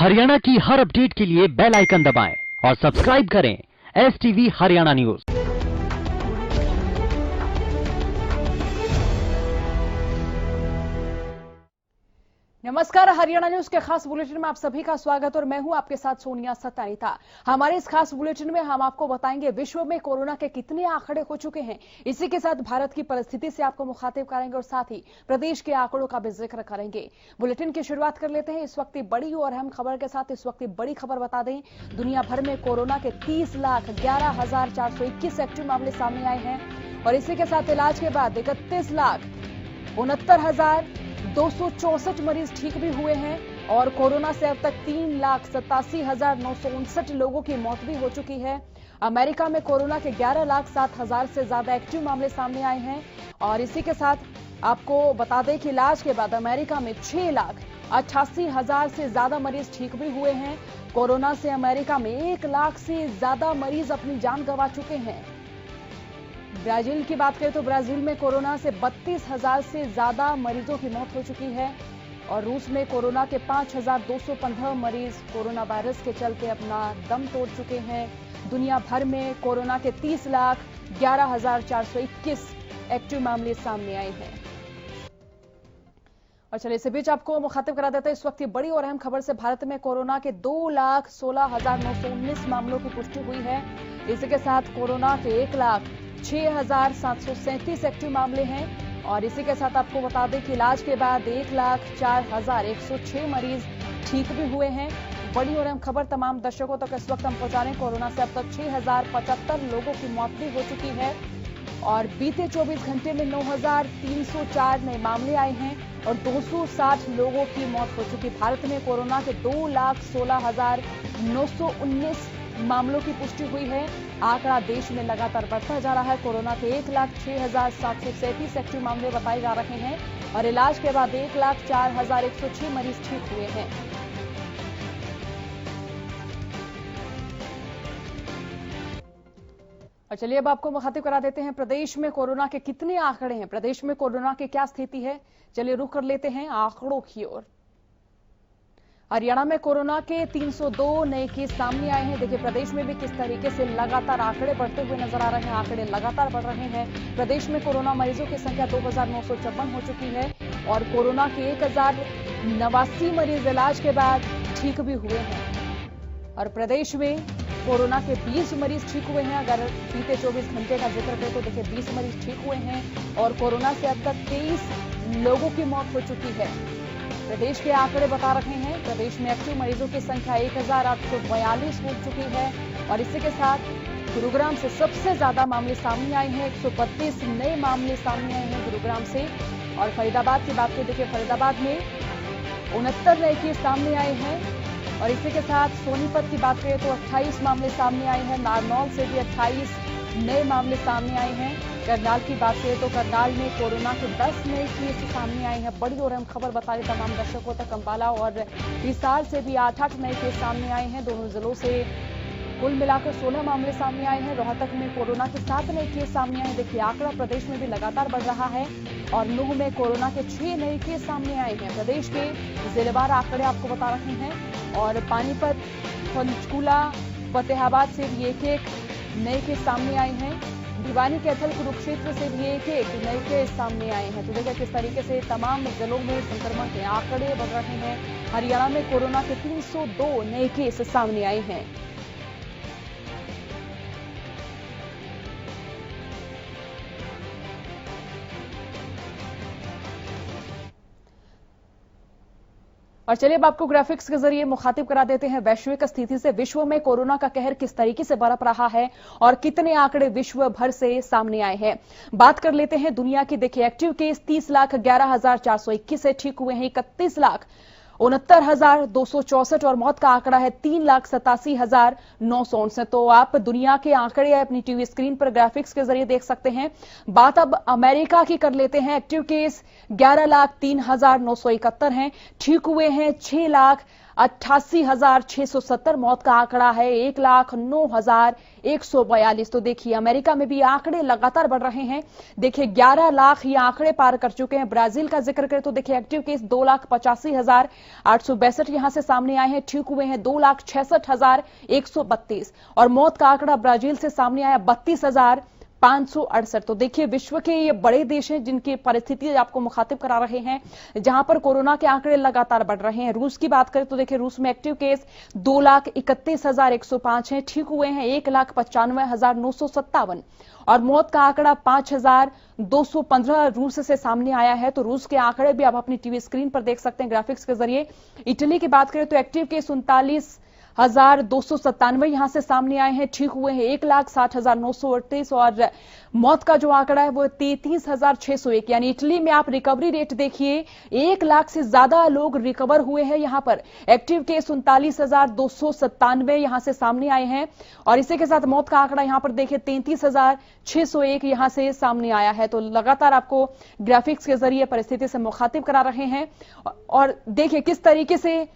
हरियाणा की हर अपडेट के लिए बेल आइकन दबाएं और सब्सक्राइब करें STV हरियाणा न्यूज। नमस्कार, हरियाणा न्यूज के खास बुलेटिन में आप सभी का स्वागत और मैं हूं आपके साथ सोनिया सत्तानीता। हमारे इस खास बुलेटिन में हम आपको बताएंगे विश्व में कोरोना के कितने आंकड़े हो चुके हैं। इसी के साथ भारत की परिस्थिति से आपको मुखातिब करेंगे और साथ ही प्रदेश के आंकड़ों का भी जिक्र करेंगे। बुलेटिन की शुरुआत कर लेते हैं इस वक्त बड़ी और अहम खबर के साथ। इस वक्त बड़ी खबर बता दें, दुनिया भर में कोरोना के 30,11,421 एक्टिव मामले सामने आए हैं और इसी के साथ इलाज के बाद 31,69,264 मरीज ठीक भी हुए हैं और कोरोना से अब तक 3,87,959 लोगों की मौत भी हो चुकी है। अमेरिका में कोरोना के 11,07,000 से ज्यादा एक्टिव मामले सामने आए हैं और इसी के साथ आपको बता दें कि इलाज के बाद अमेरिका में 6,88,000 से ज्यादा मरीज ठीक भी हुए हैं। कोरोना से अमेरिका में 1 लाख से ज्यादा मरीज अपनी जान गंवा चुके हैं। ब्राजील की बात करें तो ब्राजील में कोरोना से 32,000 से ज्यादा मरीजों की मौत हो चुकी है और रूस में कोरोना के 5,215 मरीज कोरोना वायरस के चलते अपना दम तोड़ चुके हैं। दुनिया भर में कोरोना के 30,11,421 एक्टिव मामले सामने आए हैं। और चलिए इसी बीच आपको मुखातिब करा देते हैं इस वक्त की बड़ी और अहम खबर से। भारत में कोरोना के 2,16,919 मामलों की पुष्टि हुई है। इसी के साथ कोरोना के 1,06,737 एक्टिव मामले हैं और इसी के साथ आपको बता दें कि इलाज के बाद 1,04,106 मरीज ठीक भी हुए हैं। बड़ी और अहम खबर तमाम दर्शकों तक इस वक्त हम पहुंचा रहे हैं। कोरोना से अब तक 6,075 लोगों की मौत भी हो चुकी है और बीते 24 घंटे में 9,304 नए मामले आए हैं और 260 लोगों की मौत हो चुकी। भारत में कोरोना के 2,16,919 मामलों की पुष्टि हुई है। आंकड़ा देश में लगातार बढ़ता जा रहा है। कोरोना के 1,06,737 एक्टिव मामले बताए जा रहे हैं और इलाज के बाद 1,04,106 मरीज ठीक हुए हैं। और चलिए अब आपको मुखातिब करा देते हैं प्रदेश में कोरोना के कितने आंकड़े हैं, प्रदेश में कोरोना की क्या स्थिति है। चलिए रुख कर लेते हैं आंकड़ों की ओर। हरियाणा में कोरोना के 302 नए केस सामने आए हैं। देखिए प्रदेश में भी किस तरीके से लगातार आंकड़े बढ़ते हुए नजर आ रहे हैं। आंकड़े लगातार बढ़ रहे हैं। प्रदेश में कोरोना मरीजों की संख्या 2,954 हो चुकी है और कोरोना के 1,089 मरीज इलाज के बाद ठीक भी हुए हैं और प्रदेश में कोरोना के 20 मरीज ठीक हुए हैं। अगर बीते 24 घंटे का जिक्र करें तो देखिए 20 मरीज ठीक हुए हैं और कोरोना से अब तक 23 लोगों की मौत हो चुकी है। प्रदेश के आंकड़े बता रहे हैं, प्रदेश में एक्टिव मरीजों की संख्या 1,842 हो चुकी है और इसी के साथ गुरुग्राम से सबसे ज्यादा मामले सामने आए हैं। 132 नए मामले सामने आए हैं गुरुग्राम से। और फरीदाबाद की बात करें, देखिए फरीदाबाद में 69 नए केस सामने आए हैं और इसी के साथ सोनीपत की बात करें तो 28 मामले सामने आए हैं। नारनौल से भी 28 नए मामले सामने आए हैं। करनाल की बात करें तो करनाल में कोरोना के 10 नए केस सामने आए हैं। बड़ी और अहम खबर बता रहे तमाम दर्शकों तक। अंबाला और हिसार से भी 8 नए केस सामने आए हैं। दोनों जिलों से कुल मिलाकर 16 मामले सामने आए हैं। रोहतक में कोरोना के 7 नए केस सामने आए हैं। देखिए आंकड़ा प्रदेश में भी लगातार बढ़ रहा है और नूह में कोरोना के 6 नए केस सामने आए हैं। प्रदेश के जिलेवार आंकड़े आपको बता रहे हैं और पानीपत, पंचकूला, फतेहाबाद से भी 1-1 नए केस सामने आए हैं। भिवानी, कैथल, कुरुक्षेत्र से भी 1-1 नए केस सामने आए हैं। तो देखिए किस तरीके से तमाम जिलों में संक्रमण के आंकड़े बढ़ रहे हैं। हरियाणा में कोरोना के 302 नए केस सामने आए हैं। और चलिए अब आपको ग्राफिक्स के जरिए मुखातिब करा देते हैं वैश्विक स्थिति से। विश्व में कोरोना का कहर किस तरीके से बरप रहा है और कितने आंकड़े विश्व भर से सामने आए हैं। बात कर लेते हैं दुनिया की। देखिए एक्टिव केस 30,11,421 से ठीक हुए हैं 31,69,264 और मौत का आंकड़ा है 3,87,959। तो आप दुनिया के आंकड़े अपनी टीवी स्क्रीन पर ग्राफिक्स के जरिए देख सकते हैं। बात अब अमेरिका की कर लेते हैं। एक्टिव केस 11,03,971 हैं, ठीक हुए हैं 88,670 मौत का आंकड़ा है, 1,09,142। तो देखिए अमेरिका में भी आंकड़े लगातार बढ़ रहे हैं। देखिए 11 लाख ये आंकड़े पार कर चुके हैं। ब्राजील का जिक्र करें तो देखिए एक्टिव केस 2,85,862 यहां से सामने आए हैं। ठीक हुए हैं 2,66,132 और मौत का आंकड़ा ब्राजील से सामने आया 32,568। तो देखिए विश्व के ये बड़े देश हैं जिनकी परिस्थिति आपको मुखातिब करा रहे हैं, जहां पर कोरोना के आंकड़े लगातार बढ़ रहे हैं। रूस की बात करें तो देखिए रूस में एक्टिव केस 2,31,105 हैं। ठीक हुए हैं 1,95,957 और मौत का आंकड़ा 5,215 रूस से सामने आया है। तो रूस के आंकड़े भी आप अपनी टीवी स्क्रीन पर देख सकते हैं ग्राफिक्स के जरिए। इटली की बात करें तो एक्टिव केस 39,297 यहां से सामने आए हैं। ठीक हुए हैं 1,60,938 और मौत का जो आंकड़ा है वो 33,601। यानी इटली में आप रिकवरी रेट देखिए, 1 लाख से ज्यादा लोग रिकवर हुए हैं। यहां पर एक्टिव केस 39,297 यहां से सामने आए हैं और इसी के साथ मौत का आंकड़ा यहां पर देखिए 33,601 यहां से सामने आया है। तो लगातार आपको ग्राफिक्स के जरिए परिस्थिति से मुखातिब करा रहे हैं और देखिए किस तरीके से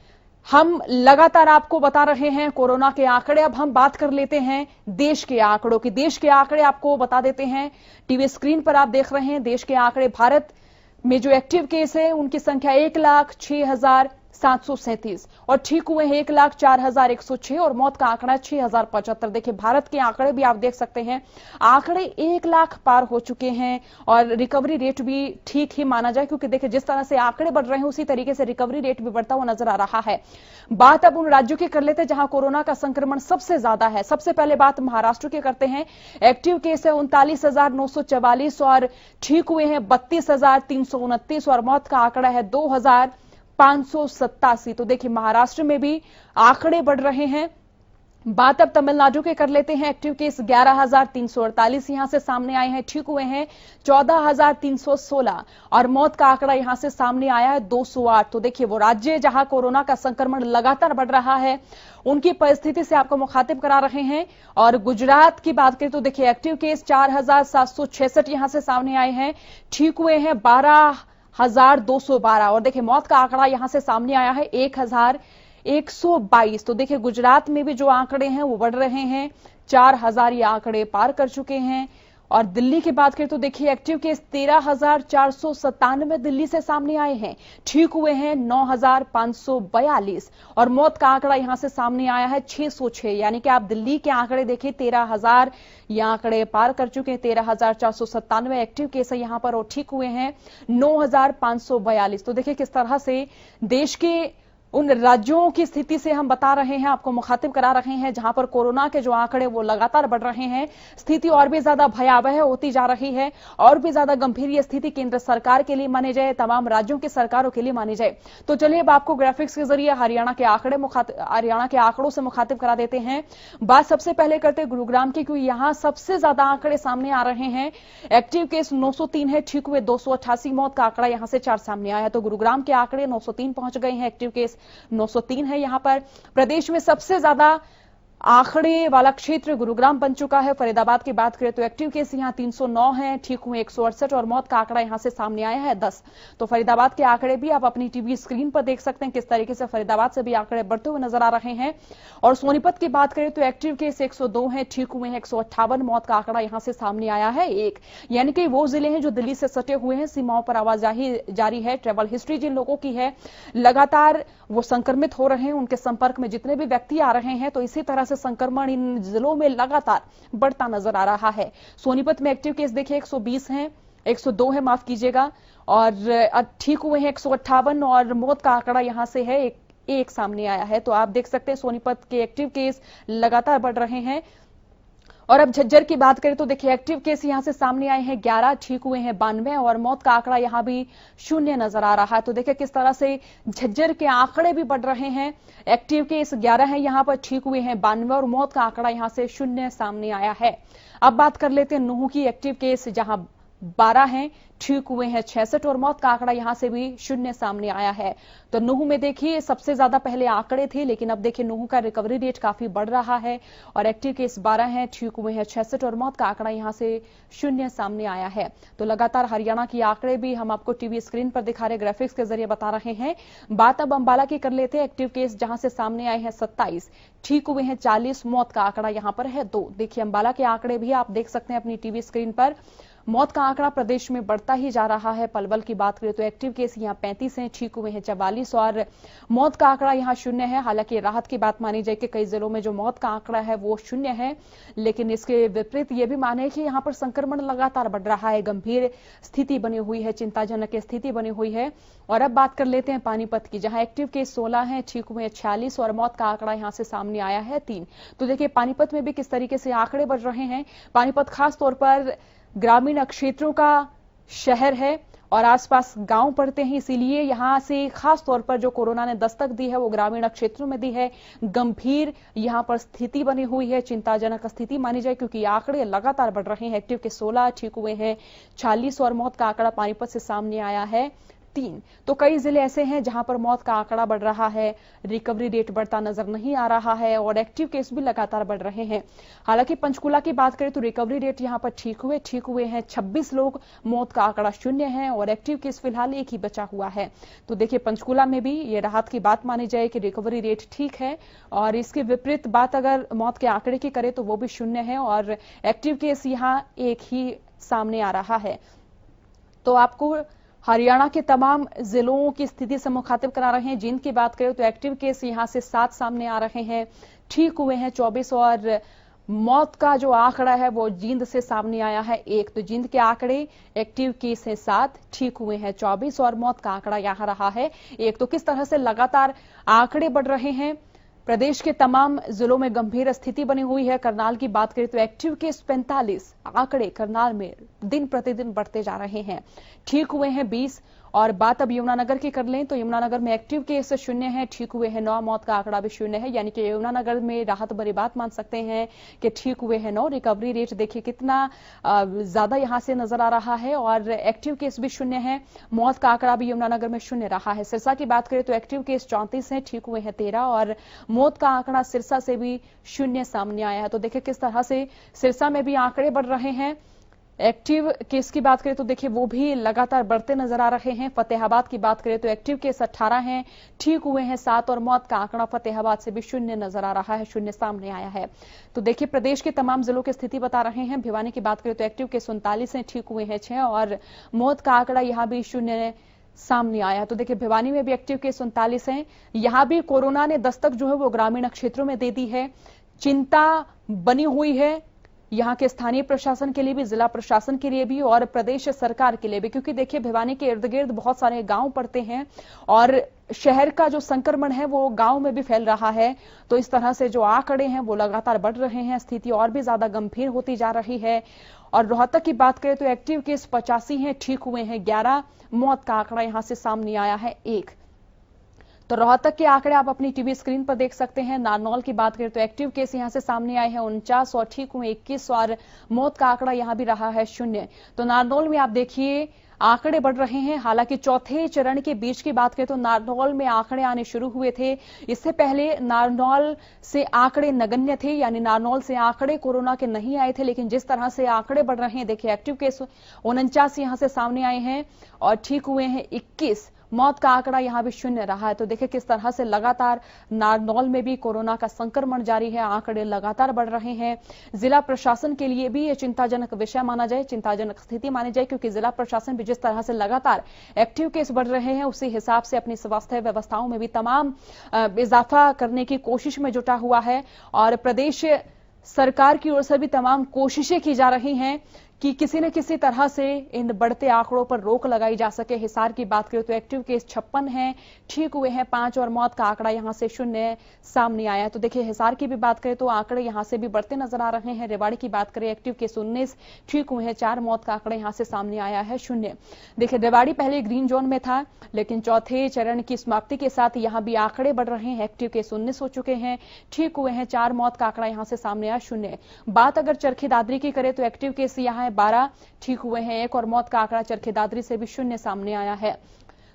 हम लगातार आपको बता रहे हैं कोरोना के आंकड़े। अब हम बात कर लेते हैं देश के आंकड़ों की। देश के आंकड़े आपको बता देते हैं, टीवी स्क्रीन पर आप देख रहे हैं देश के आंकड़े। भारत में जो एक्टिव केस है उनकी संख्या 1,06,737 और ठीक हुए हैं 1,04,106 और मौत का आंकड़ा 6,075। देखिए भारत के आंकड़े भी आप देख सकते हैं, आंकड़े 1 लाख पार हो चुके हैं और रिकवरी रेट भी ठीक ही माना जाए, क्योंकि देखिए जिस तरह से आंकड़े बढ़ रहे हैं उसी तरीके से रिकवरी रेट भी बढ़ता हुआ नजर आ रहा है। बात अब उन राज्यों की कर लेते हैं जहां कोरोना का संक्रमण सबसे ज्यादा है। सबसे पहले बात महाराष्ट्र की करते हैं। एक्टिव केस है 39,944 और ठीक हुए हैं 32,329 और मौत का आंकड़ा है 2,587। तो देखिए महाराष्ट्र में भी आंकड़े बढ़ रहे हैं। बात अब तमिलनाडु के कर लेते हैं। एक्टिव केस 11,348 यहां से सामने आए हैं। ठीक हुए हैं 14,316 और मौत का आंकड़ा यहां से सामने आया है 208। तो देखिए वो राज्य जहां कोरोना का संक्रमण लगातार बढ़ रहा है उनकी परिस्थिति से आपको मुखातिब करा रहे हैं। और गुजरात की बात करें तो देखिए एक्टिव केस 4,766 यहां से सामने आए हैं। ठीक हुए हैं 12,212 और देखिए मौत का आंकड़ा यहां से सामने आया है 1,122। तो देखिए गुजरात में भी जो आंकड़े हैं वो बढ़ रहे हैं, 4,000 ये आंकड़े पार कर चुके हैं। और दिल्ली की बात करें तो देखिए एक्टिव केस 13,497 दिल्ली से सामने आए हैं। ठीक हुए हैं 9,542 और मौत का आंकड़ा यहां से सामने आया है 606। यानी कि आप दिल्ली के आंकड़े देखिए 13,000 ये आंकड़े पार कर चुके हैं। 13,497 एक्टिव केस है यहां पर और ठीक हुए हैं 9,542। तो देखिए किस तरह से देश के उन राज्यों की स्थिति से हम बता रहे हैं, आपको मुखातिब करा रहे हैं जहां पर कोरोना के जो आंकड़े वो लगातार बढ़ रहे हैं। स्थिति और भी ज्यादा भयावह होती जा रही है और भी ज्यादा गंभीर ये स्थिति केंद्र सरकार के लिए मानी जाए, तमाम राज्यों की सरकारों के लिए मानी जाए। तो चलिए अब आपको ग्राफिक्स के जरिए हरियाणा के आंकड़ों से मुखातिब करा देते हैं। बात सबसे पहले करते हैं गुरुग्राम की, क्योंकि यहां सबसे ज्यादा आंकड़े सामने आ रहे हैं। एक्टिव केस 903 है, ठीक हुए 288, मौत का आंकड़ा यहां से 4 सामने आया है। तो गुरुग्राम के आंकड़े 903 पहुंच गए हैं, एक्टिव केस 903 है। यहां पर प्रदेश में सबसे ज्यादा आंकड़े वाला क्षेत्र गुरुग्राम बन चुका है। फरीदाबाद की बात करें तो एक्टिव केस यहां 309 है, ठीक हुए 168 और मौत का आंकड़ा यहां से सामने आया है 10। तो फरीदाबाद के आंकड़े भी आप अपनी टीवी स्क्रीन पर देख सकते हैं किस तरीके से फरीदाबाद से भी आंकड़े बढ़ते हुए नजर आ रहे हैं। और सोनीपत की बात करें तो एक्टिव केस 102 है, ठीक हुए हैं 158, मौत का आंकड़ा यहां से सामने आया है 1। यानी कि वो जिले हैं जो दिल्ली से सटे हुए हैं, सीमाओं पर आवाजाही जारी है, ट्रेवल हिस्ट्री जिन लोगों की है लगातार वो संक्रमित हो रहे हैं, उनके संपर्क में जितने भी व्यक्ति आ रहे हैं, तो इसी तरह से संक्रमण इन जिलों में लगातार बढ़ता नजर आ रहा है। सोनीपत में एक्टिव केस देखिए 120 हैं, 102 है माफ कीजिएगा, और ठीक हुए हैं 158 और मौत का आंकड़ा यहां से है एक सामने आया है। तो आप देख सकते हैं सोनीपत के एक्टिव केस लगातार बढ़ रहे हैं। और अब झज्जर की बात करें तो देखिए एक्टिव केस यहां से सामने आए हैं 11, ठीक हुए हैं 92 और मौत का आंकड़ा यहां भी 0 नजर आ रहा है। तो देखिए किस तरह से झज्जर के आंकड़े भी बढ़ रहे हैं। एक्टिव केस 11 है यहां पर, ठीक हुए हैं 92 और मौत का आंकड़ा यहां से 0 सामने आया है। अब बात कर लेते हैं नूह की। एक्टिव केस जहां 12 हैं, ठीक हुए हैं 66 और मौत का आंकड़ा यहां से भी 0 सामने आया है। तो नूह में देखिए सबसे ज्यादा पहले आंकड़े थे, लेकिन अब देखिए नूह का रिकवरी रेट काफी बढ़ रहा है और एक्टिव केस 12 हैं, ठीक हुए हैं 66 और मौत का आंकड़ा यहां से 0 सामने आया है। तो लगातार हरियाणा की आंकड़े भी हम आपको टीवी स्क्रीन पर दिखा रहे ग्राफिक्स के जरिए बता रहे हैं। बात अब अंबाला की कर लेते हैं। एक्टिव केस जहां से सामने आए हैं 27, ठीक हुए हैं 40, मौत का आंकड़ा यहां पर है 2। देखिए अंबाला के आंकड़े भी आप देख सकते हैं अपनी टीवी स्क्रीन पर। मौत का आंकड़ा प्रदेश में बढ़ता ही जा रहा है। पलवल की बात करें तो एक्टिव केस यहां 35 हैं, ठीक हुए हैं 44 और मौत का आंकड़ा यहां 0 है। हालांकि राहत की बात मानी जाए कि कई जिलों में जो मौत का आंकड़ा है वो 0 है, लेकिन इसके विपरीत ये भी माने कि यहां पर संक्रमण लगातार बढ़ रहा है, गंभीर स्थिति बनी हुई है, चिंताजनक स्थिति बनी हुई है। और अब बात कर लेते हैं पानीपत की, जहां एक्टिव केस 16 है, ठीक हुए हैं 46 और मौत का आंकड़ा यहां से सामने आया है 3। तो देखिए पानीपत में भी किस तरीके से आंकड़े बढ़ रहे हैं। पानीपत खास तौर पर ग्रामीण क्षेत्रों का शहर है और आसपास गांव पड़ते हैं, इसीलिए यहां से खास तौर पर जो कोरोना ने दस्तक दी है वो ग्रामीण क्षेत्रों में दी है। गंभीर यहां पर स्थिति बनी हुई है, चिंताजनक स्थिति मानी जाए, क्योंकि आंकड़े लगातार बढ़ रहे हैं। एक्टिव के 16, ठीक हुए हैं 46 और मौत का आंकड़ा पानीपत से सामने आया है 3। तो कई जिले ऐसे हैं जहां पर मौत का आंकड़ा बढ़ रहा है, रिकवरी रेट बढ़ता नजर नहीं आ रहा है और एक्टिव केस भी लगातार बढ़ रहे हैं। हालांकि पंचकुला की बात करें तो रिकवरी रेट यहां पर ठीक हुए हैं 26 लोग, मौत का आंकड़ा 0 है और एक्टिव केस फिलहाल 1 ही बचा हुआ है। तो देखिए पंचकुला में भी ये राहत की बात मानी जाए कि रिकवरी रेट ठीक है और इसके विपरीत बात अगर मौत के आंकड़े की करें तो वो भी 0 है और एक्टिव केस यहां 1 ही सामने आ रहा है। तो आपको हरियाणा के तमाम जिलों की स्थिति से मुखातिब करा रहे हैं। जींद की बात करें तो एक्टिव केस यहां से 7 सामने आ रहे हैं, ठीक हुए हैं 24 और मौत का जो आंकड़ा है वो जींद से सामने आया है 1। तो जींद के आंकड़े एक्टिव केस है 7, ठीक हुए हैं 24 और मौत का आंकड़ा यहां रहा है 1। तो किस तरह से लगातार आंकड़े बढ़ रहे हैं। प्रदेश के तमाम जिलों में गंभीर स्थिति बनी हुई है। करनाल की बात करें तो एक्टिव केस 45, आंकड़े करनाल में दिन प्रतिदिन बढ़ते जा रहे हैं, ठीक हुए हैं 20। और बात अब यमुनानगर की कर लें तो यमुनानगर में एक्टिव केस 0 है, ठीक हुए हैं 9, मौत का आंकड़ा भी 0 है। यानी कि यमुनानगर में राहत भरी बात मान सकते हैं कि ठीक हुए हैं 9। रिकवरी रेट देखिए कितना ज्यादा यहां से नजर आ रहा है और एक्टिव केस भी 0 है, मौत का आंकड़ा भी यमुनानगर में 0 रहा है। सिरसा की बात करें तो एक्टिव केस 34 है, ठीक हुए हैं 13 और मौत का आंकड़ा सिरसा से भी 0 सामने आया है। तो देखिए किस तरह से सिरसा में भी आंकड़े बढ़ रहे हैं। एक्टिव केस की बात करें तो देखिए वो भी लगातार बढ़ते नजर आ रहे हैं। फतेहाबाद की बात करें तो एक्टिव केस 18 हैं, ठीक हुए हैं 7 और मौत का आंकड़ा फतेहाबाद से भी 0 नजर आ रहा है, 0 सामने आया है। तो देखिए प्रदेश के तमाम जिलों की स्थिति बता रहे हैं। भिवानी की बात करें तो एक्टिव केस 39 हैं, ठीक हुए हैं 6 और मौत का आंकड़ा यहां भी 0 सामने आया। तो देखिए भिवानी में भी एक्टिव केस 39 हैं। यहां भी कोरोना ने दस्तक जो है वो ग्रामीण क्षेत्रों में दे दी है। चिंता बनी हुई है यहां के स्थानीय प्रशासन के लिए भी, जिला प्रशासन के लिए भी और प्रदेश सरकार के लिए भी, क्योंकि देखिए भिवानी के इर्द गिर्द बहुत सारे गांव पड़ते हैं और शहर का जो संक्रमण है वो गांव में भी फैल रहा है। तो इस तरह से जो आंकड़े हैं वो लगातार बढ़ रहे हैं, स्थिति और भी ज्यादा गंभीर होती जा रही है। और रोहतक की बात करें तो एक्टिव केस 85 हैं, ठीक हुए हैं 11, मौत का आंकड़ा यहां से सामने आया है 1। तो रोहतक के आंकड़े आप अपनी टीवी स्क्रीन पर देख सकते हैं। नारनौल की बात करें तो एक्टिव केस यहां से सामने आए हैं 49 और ठीक हुए 21 और मौत का आंकड़ा यहां भी रहा है 0। तो नारनौल में आप देखिए आंकड़े बढ़ रहे हैं। हालांकि चौथे चरण के बीच की बात करें तो नारनौल में आंकड़े आने शुरू हुए थे। इससे पहले नारनौल से आंकड़े नगण्य थे, यानी नारनौल से आंकड़े कोरोना के नहीं आए थे, लेकिन जिस तरह से आंकड़े बढ़ रहे हैं देखिए एक्टिव केस 49 यहां से सामने आए हैं और ठीक हुए हैं 21, मौत का आंकड़ा यहां भी 0 रहा है। तो देखिए किस तरह से लगातार नारनौल में भी कोरोना का संक्रमण जारी है, आंकड़े लगातार बढ़ रहे हैं। जिला प्रशासन के लिए भी यह चिंताजनक विषय माना जाए, चिंताजनक स्थिति मानी जाए, क्योंकि जिला प्रशासन भी जिस तरह से लगातार एक्टिव केस बढ़ रहे हैं उसी हिसाब से अपनी स्वास्थ्य व्यवस्थाओं में भी तमाम इजाफा करने की कोशिश में जुटा हुआ है और प्रदेश सरकार की ओर से भी तमाम कोशिशें की जा रही हैं कि किसी न किसी तरह से इन बढ़ते आंकड़ों पर रोक लगाई जा सके। हिसार की बात करें तो एक्टिव केस 56 हैं, ठीक हुए हैं 5 और मौत का आंकड़ा यहां से 0 सामने आया। तो देखिए हिसार की भी बात करें तो आंकड़े यहां से भी बढ़ते नजर आ रहे हैं। रेवाड़ी की बात करें एक्टिव केस 19, ठीक हुए हैं 4, मौत का आंकड़ा यहां से सामने आया है 0। देखिए रेवाड़ी पहले ग्रीन जोन में था, लेकिन चौथे चरण की समाप्ति के साथ यहां भी आंकड़े बढ़ रहे हैं। एक्टिव केस 19 हो चुके हैं, ठीक हुए हैं 4, मौत का आंकड़ा यहां से सामने आया 0। बात अगर चरखी दादरी की करें तो एक्टिव केस यहां है 12, ठीक हुए हैं 1 और मौत का आंकड़ा चरखी दादरी से भी 0 सामने आया है।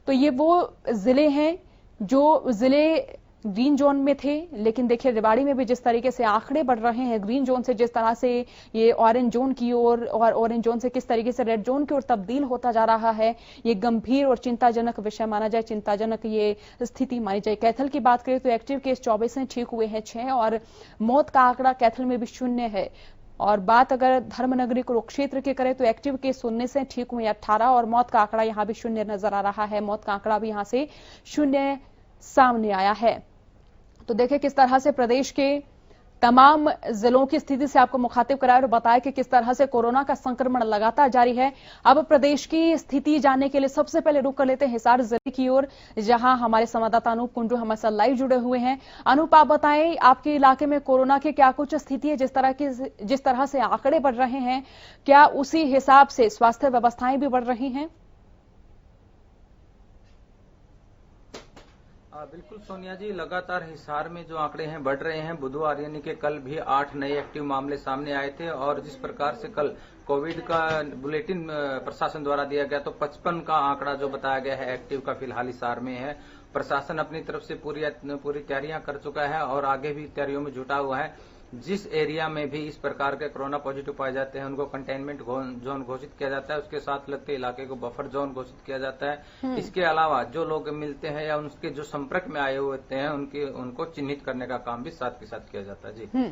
तो ये वो जिले हैं जो जिले ग्रीन जोन में थे, लेकिन देखिए रेवाड़ी में भी जिस तरीके से आंकड़े बढ़ रहे हैं, ग्रीन जोन से जिस तरह से ये ऑरेंज जोन की ओर और ऑरेंज जोन से किस तरीके से रेड जोन की ओर तब्दील होता जा रहा है, ये गंभीर और चिंताजनक विषय माना जाए, चिंताजनक ये स्थिति मानी जाए। कैथल की बात करें तो एक्टिव केस 24 हैं, ठीक हुए हैं 6 और मौत का आंकड़ा कैथल में भी 0 है। और बात अगर धर्मनगरी कुरुक्षेत्र की करें तो एक्टिव केस 19 से, ठीक हुए 18 और मौत का आंकड़ा यहां भी 0 नजर आ रहा है। मौत का आंकड़ा भी यहां से 0 सामने आया है। तो देखिए किस तरह से प्रदेश के तमाम जिलों की स्थिति से आपको मुखातिब कराया और बताया कि किस तरह से कोरोना का संक्रमण लगातार जारी है। अब प्रदेश की स्थिति जानने के लिए सबसे पहले रुक कर लेते हैं हिसार जिले की ओर, जहां हमारे संवाददाता अनूप कुंडू हमारे साथ लाइव जुड़े हुए हैं। अनूप, आप बताएं आपके इलाके में कोरोना की क्या कुछ स्थिति है? जिस तरह से आंकड़े बढ़ रहे हैं, क्या उसी हिसाब से स्वास्थ्य व्यवस्थाएं भी बढ़ रही हैं? बिल्कुल सोनिया जी, लगातार हिसार में जो आंकड़े हैं बढ़ रहे हैं। बुधवार यानी कि कल भी 8 नए एक्टिव मामले सामने आए थे और जिस प्रकार से कल कोविड का बुलेटिन प्रशासन द्वारा दिया गया तो 55 का आंकड़ा जो बताया गया है एक्टिव का फिलहाल हिसार में है। प्रशासन अपनी तरफ से पूरी तैयारियां कर चुका है और आगे भी तैयारियों में जुटा हुआ है। जिस एरिया में भी इस प्रकार के कोरोना पॉजिटिव पाए जाते हैं उनको कंटेनमेंट जोन घोषित किया जाता है, उसके साथ लगते इलाके को बफर जोन घोषित किया जाता है। इसके अलावा जो लोग मिलते हैं या उनके जो संपर्क में आए हुए होते हैं उनको चिन्हित करने का काम भी साथ के साथ किया जाता है। जी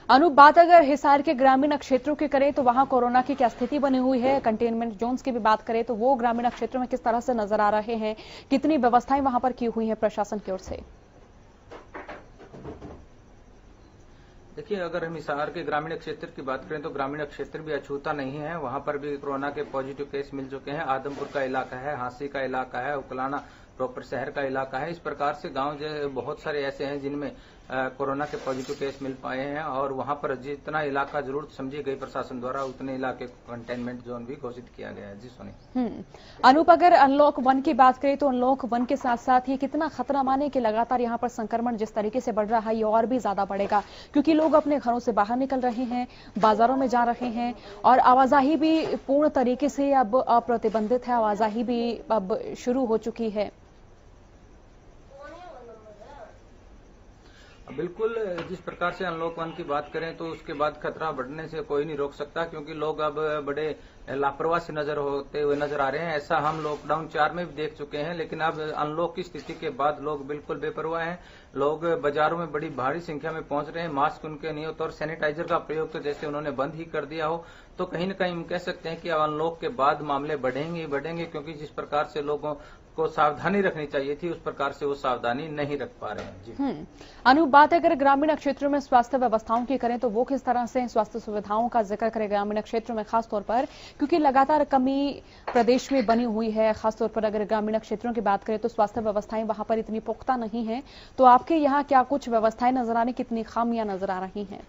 अनूप, बात अगर हिसार के ग्रामीण क्षेत्रों की करें तो वहां कोरोना की क्या स्थिति बनी हुई है? कंटेनमेंट जोन्स की भी बात करें तो वो ग्रामीण क्षेत्रों में किस तरह से नजर आ रहे हैं? कितनी व्यवस्थाएं वहां पर की हुई है प्रशासन की ओर से? देखिए, अगर हम हिसार के ग्रामीण क्षेत्र की बात करें तो ग्रामीण क्षेत्र भी अछूता नहीं है। वहां पर भी कोरोना के पॉजिटिव केस मिल चुके हैं। आदमपुर का इलाका है, हांसी का इलाका है, उकलाना प्रॉपर शहर का इलाका है। इस प्रकार से गांव जो बहुत सारे ऐसे हैं जिनमें कोरोना के पॉजिटिव केस मिल पाए हैं और वहां पर जितना इलाका जरूरत समझी गई प्रशासन द्वारा उतने इलाके को कंटेनमेंट जोन भी घोषित किया गया है। जी सोनी। अनूप, अगर अनलॉक 1 की बात करें तो अनलॉक 1 के साथ साथ ये कितना खतरा माने कि लगातार यहाँ पर संक्रमण जिस तरीके से बढ़ रहा है ये और भी ज्यादा बढ़ेगा, क्योंकि लोग अपने घरों से बाहर निकल रहे हैं, बाजारों में जा रहे हैं और आवाजाही भी पूर्ण तरीके से अब अप्रतिबंधित है, आवाजाही भी अब शुरू हो चुकी है। बिल्कुल, जिस प्रकार से अनलॉक 1 की बात करें तो उसके बाद खतरा बढ़ने से कोई नहीं रोक सकता, क्योंकि लोग अब बड़े लापरवाह से होते हुए नजर आ रहे हैं। ऐसा हम लॉकडाउन 4 में भी देख चुके हैं, लेकिन अब अनलॉक की स्थिति के बाद लोग बिल्कुल बेपरवाह हैं। लोग बाजारों में बड़ी भारी संख्या में पहुंच रहे हैं, मास्क उनके नहीं होता और सैनिटाइजर का प्रयोग तो जैसे उन्होंने बंद ही कर दिया हो। तो कहीं न कहीं हम कह सकते हैं कि अब अनलॉक के बाद मामले बढ़ेंगे, क्योंकि जिस प्रकार से लोगों को सावधानी रखनी चाहिए थी उस प्रकार से वो सावधानी नहीं रख पा रहे हैं। जी अनूप, बात अगर ग्रामीण क्षेत्रों में स्वास्थ्य व्यवस्थाओं की करें तो वो किस तरह से स्वास्थ्य सुविधाओं का जिक्र करें ग्रामीण क्षेत्रों में, खासतौर पर क्योंकि लगातार कमी प्रदेश में बनी हुई है। खासतौर पर अगर ग्रामीण क्षेत्रों की बात करें तो स्वास्थ्य व्यवस्थाएं वहां पर इतनी पुख्ता नहीं है, तो आपके यहाँ क्या कुछ व्यवस्थाएं नजर आने, कितनी खामियां नजर आ रही हैं?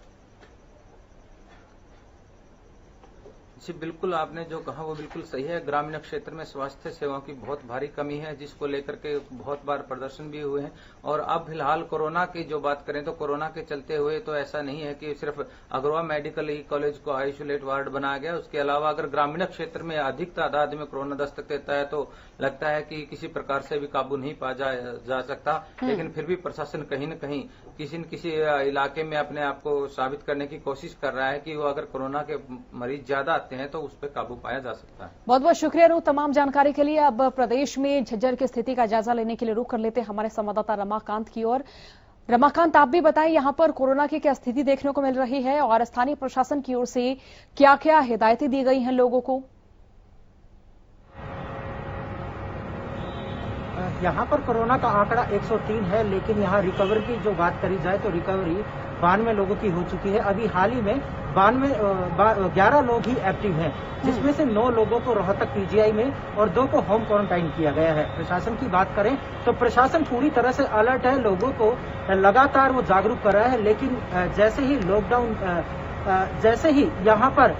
जी बिल्कुल, आपने जो कहा वो बिल्कुल सही है। ग्रामीण क्षेत्र में स्वास्थ्य सेवाओं की बहुत भारी कमी है, जिसको लेकर के बहुत बार प्रदर्शन भी हुए हैं। और अब फिलहाल कोरोना की जो बात करें तो कोरोना के चलते हुए तो ऐसा नहीं है कि सिर्फ अग्रवा मेडिकल कॉलेज को आइसोलेट वार्ड बनाया गया। उसके अलावा अगर ग्रामीण क्षेत्र में अधिक तादाद में कोरोना दस्तक देता है तो लगता है कि किसी प्रकार से भी काबू नहीं पाया जा सकता। लेकिन फिर भी प्रशासन कहीं न कहीं किसी न किसी इलाके में अपने आप को साबित करने की कोशिश कर रहा है कि वो अगर कोरोना के मरीज ज्यादा आते हैं तो उस पर काबू पाया जा सकता है। बहुत बहुत शुक्रिया अनु तमाम जानकारी के लिए। अब प्रदेश में झज्जर की स्थिति का जायजा लेने के लिए रुख कर लेते हैं हमारे संवाददाता रमाकांत की ओर। रमाकांत, आप भी बताएं यहां पर कोरोना की क्या स्थिति देखने को मिल रही है और स्थानीय प्रशासन की ओर से क्या क्या हिदायतें दी गई हैं लोगों को? यहाँ पर कोरोना का आंकड़ा 103 है, लेकिन यहाँ रिकवरी की जो बात करी जाए तो रिकवरी 92 लोगों की हो चुकी है। अभी हाल ही में 11 लोग ही एक्टिव हैं, जिसमें से 9 लोगों को रोहतक पीजीआई में और 2 को होम क्वारंटाइन किया गया है। प्रशासन की बात करें तो प्रशासन पूरी तरह से अलर्ट है, लोगों को लगातार वो जागरूक कर रहा है। लेकिन जैसे ही लॉकडाउन जैसे ही यहाँ पर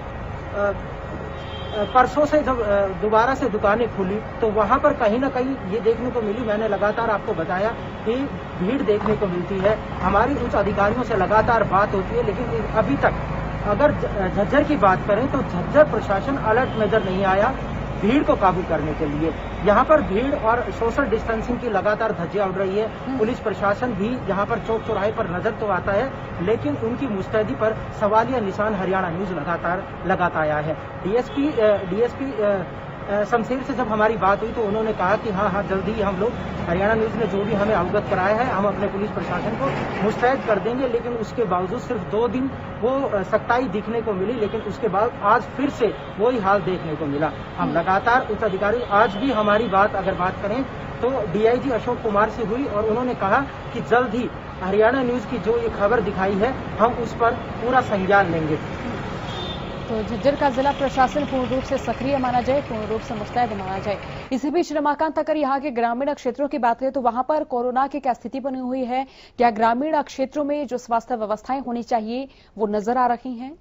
परसों से जब दोबारा से दुकानें खुली तो वहां पर कहीं ना कहीं ये देखने को मिली, मैंने लगातार आपको बताया कि भीड़ देखने को मिलती है। हमारी उच्च अधिकारियों से लगातार बात होती है, लेकिन अभी तक अगर झज्जर की बात करें तो झज्जर प्रशासन अलर्ट नजर नहीं आया भीड़ को काबू करने के लिए। यहाँ पर भीड़ और सोशल डिस्टेंसिंग की लगातार धज्जियां उड़ रही है। पुलिस प्रशासन भी यहाँ पर चौक चौराहे पर नजर तो आता है, लेकिन उनकी मुस्तैदी पर सवालिया निशान हरियाणा न्यूज लगातार लगाता आया है। डीएसपी शमशेर से जब हमारी बात हुई तो उन्होंने कहा कि हाँ जल्दी ही हम लोग हरियाणा न्यूज ने जो भी हमें अवगत कराया है हम अपने पुलिस प्रशासन को मुस्तैद कर देंगे। लेकिन उसके बावजूद सिर्फ 2 दिन वो सख्ताई दिखने को मिली, लेकिन उसके बाद आज फिर से वही हाल देखने को मिला। हम लगातार उच्च अधिकारी, आज भी हमारी बात अगर बात करें तो डीआईजी अशोक कुमार से हुई और उन्होंने कहा कि जल्द ही हरियाणा न्यूज की जो ये खबर दिखाई है हम उस पर पूरा संज्ञान लेंगे। तो झज्जर का जिला प्रशासन पूर्ण रूप से सक्रिय माना जाए, पूर्ण रूप से मुस्तैद माना जाए। इसी बीच रमाकांत, अगर यहाँ के ग्रामीण क्षेत्रों की बात करें तो वहां पर कोरोना की क्या स्थिति बनी हुई है? क्या ग्रामीण क्षेत्रों में जो स्वास्थ्य व्यवस्थाएं होनी चाहिए वो नजर आ रही हैं?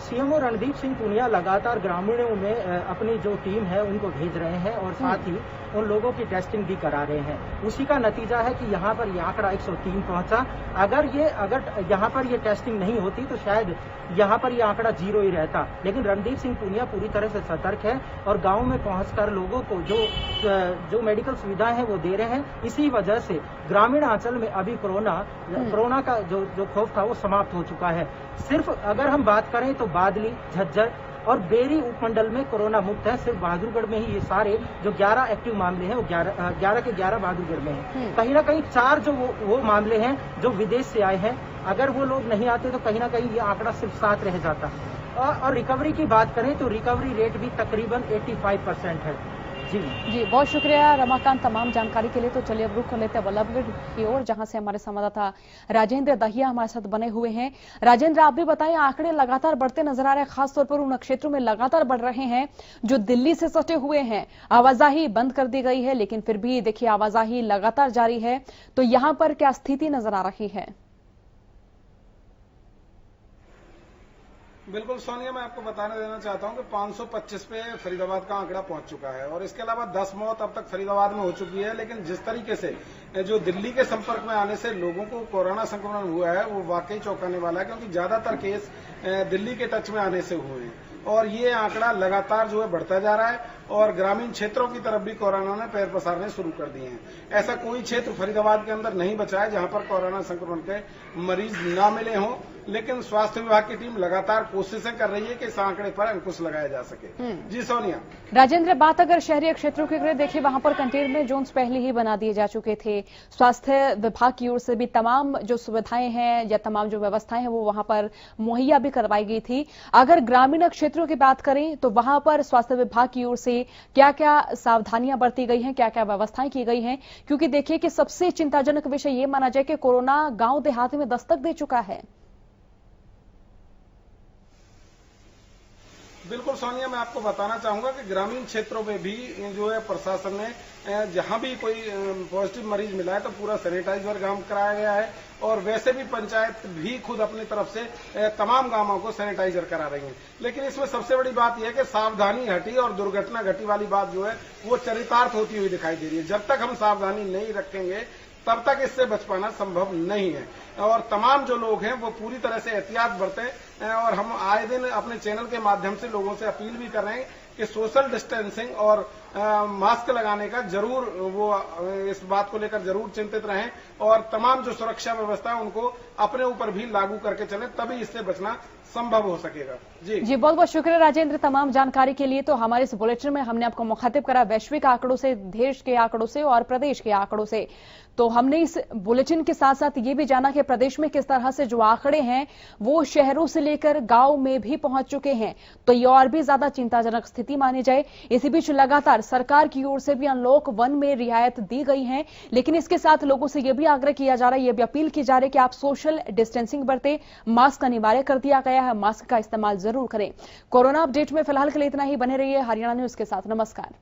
सीएमओ रणदीप सिंह पुनिया लगातार ग्रामीणों में अपनी जो टीम है उनको भेज रहे हैं और साथ ही उन लोगों की टेस्टिंग भी करा रहे हैं। उसी का नतीजा है कि यहाँ पर ये आंकड़ा 103 पहुंचा। अगर यहाँ पर ये टेस्टिंग नहीं होती तो शायद यहाँ पर ये आंकड़ा 0 ही रहता। लेकिन रणदीप सिंह पुनिया पूरी तरह से सतर्क है और गांव में पहुंचकर लोगों को जो मेडिकल सुविधाएं हैं वो दे रहे हैं। इसी वजह से ग्रामीण अंचल में अभी कोरोना का जो खौफ था वो समाप्त हो चुका है। सिर्फ अगर हम बात करें तो बादली, झज्जर और बेरी उपमंडल में कोरोना मुक्त है। सिर्फ बहादुरगढ़ में ही ये सारे जो 11 एक्टिव मामले हैं वो 11 के 11 बहादुरगढ़ में हैं। कहीं ना कहीं 4 जो वो मामले हैं जो विदेश से आए हैं, अगर वो लोग नहीं आते तो कहीं ना कहीं ये आंकड़ा सिर्फ 7 रह जाता। और रिकवरी की बात करें तो रिकवरी रेट भी तकरीबन 85% है। जी बहुत शुक्रिया रमाकांत तमाम जानकारी के लिए। तो चलिए अब रुख कर लेते हैं बल्लभगढ़ की ओर, जहां से हमारे संवाददाता राजेंद्र दहिया हमारे साथ बने हुए हैं। राजेंद्र, आप भी बताएं, आंकड़े लगातार बढ़ते नजर आ रहे हैं, खासतौर पर उन क्षेत्रों में लगातार बढ़ रहे हैं जो दिल्ली से सटे हुए हैं। आवाजाही बंद कर दी गई है, लेकिन फिर भी देखिए आवाजाही लगातार जारी है। तो यहां पर क्या स्थिति नजर आ रही है? बिल्कुल सोनिया, मैं आपको बताने देना चाहता हूं कि 525 पे फरीदाबाद का आंकड़ा पहुंच चुका है और इसके अलावा 10 मौत अब तक फरीदाबाद में हो चुकी है। लेकिन जिस तरीके से जो दिल्ली के संपर्क में आने से लोगों को कोरोना संक्रमण हुआ है वो वाकई चौंकाने वाला है, क्योंकि ज्यादातर केस दिल्ली के टच में आने से हुए हैं और ये आंकड़ा लगातार जो है बढ़ता जा रहा है और ग्रामीण क्षेत्रों की तरफ भी कोरोना ने पैर पसारने शुरू कर दिए हैं। ऐसा कोई क्षेत्र फरीदाबाद के अंदर नहीं बचा है जहां पर कोरोना संक्रमण के मरीज ना मिले हों, लेकिन स्वास्थ्य विभाग की टीम लगातार कोशिशें कर रही है कि इस आंकड़े पर अंकुश लगाया जा सके। जी सोनिया। राजेंद्र, बात अगर शहरी क्षेत्रों की करें, देखिए वहां पर कंटेनमेंट जोन्स पहले ही बना दिए जा चुके थे। स्वास्थ्य विभाग की ओर से भी तमाम जो सुविधाएं हैं या तमाम जो व्यवस्थाएं हैं वो वहां पर मुहैया भी करवाई गई थी। अगर ग्रामीण क्षेत्रों की बात करें तो वहां पर स्वास्थ्य विभाग की ओर से क्या क्या सावधानियां बरती गई हैं, क्या क्या व्यवस्थाएं की गई हैं? क्योंकि देखिए कि सबसे चिंताजनक विषय ये माना जाए कि कोरोना गांव देहात में दस्तक दे चुका है। बिल्कुल सोनिया, मैं आपको बताना चाहूंगा कि ग्रामीण क्षेत्रों में भी जो है प्रशासन ने जहां भी कोई पॉजिटिव मरीज मिला है तो पूरा सैनिटाइजर काम कराया गया है और वैसे भी पंचायत भी खुद अपनी तरफ से तमाम गांवों को सैनिटाइजर करा रही है। लेकिन इसमें सबसे बड़ी बात यह है कि सावधानी हटी और दुर्घटना घटी वाली बात जो है वो चरितार्थ होती हुई दिखाई दे रही है। जब तक हम सावधानी नहीं रखेंगे तब तक इससे बच पाना संभव नहीं है और तमाम जो लोग हैं वो पूरी तरह से एहतियात बरतें और हम आए दिन अपने चैनल के माध्यम से लोगों से अपील भी कर रहे हैं कि सोशल डिस्टेंसिंग और मास्क लगाने का जरूर वो इस बात को लेकर जरूर चिंतित रहें और तमाम जो सुरक्षा व्यवस्था है उनको अपने ऊपर भी लागू करके चलें, तभी इससे बचना संभव हो सकेगा। जी बहुत बहुत शुक्रिया राजेंद्र तमाम जानकारी के लिए। तो हमारे इस बुलेटिन में हमने आपको मुखातिब करा वैश्विक आंकड़ों से, देश के आंकड़ों से और प्रदेश के आंकड़ों से। तो हमने इस बुलेटिन के साथ साथ ये भी जाना कि प्रदेश में किस तरह से जो आंकड़े हैं वो शहरों से लेकर गांव में भी पहुंच चुके हैं। तो ये और भी ज्यादा चिंताजनक स्थिति मानी जाए। इसी बीच लगातार सरकार की ओर से भी अनलॉक 1 में रियायत दी गई है, लेकिन इसके साथ लोगों से यह भी आग्रह किया जा रहा है, यह भी अपील की जा रही है कि आप सोशल डिस्टेंसिंग बरतें, मास्क अनिवार्य कर दिया गया है, मास्क का इस्तेमाल जरूर करें। कोरोना अपडेट में फिलहाल के लिए इतना ही। बने रहिए हरियाणा न्यूज के साथ। नमस्कार।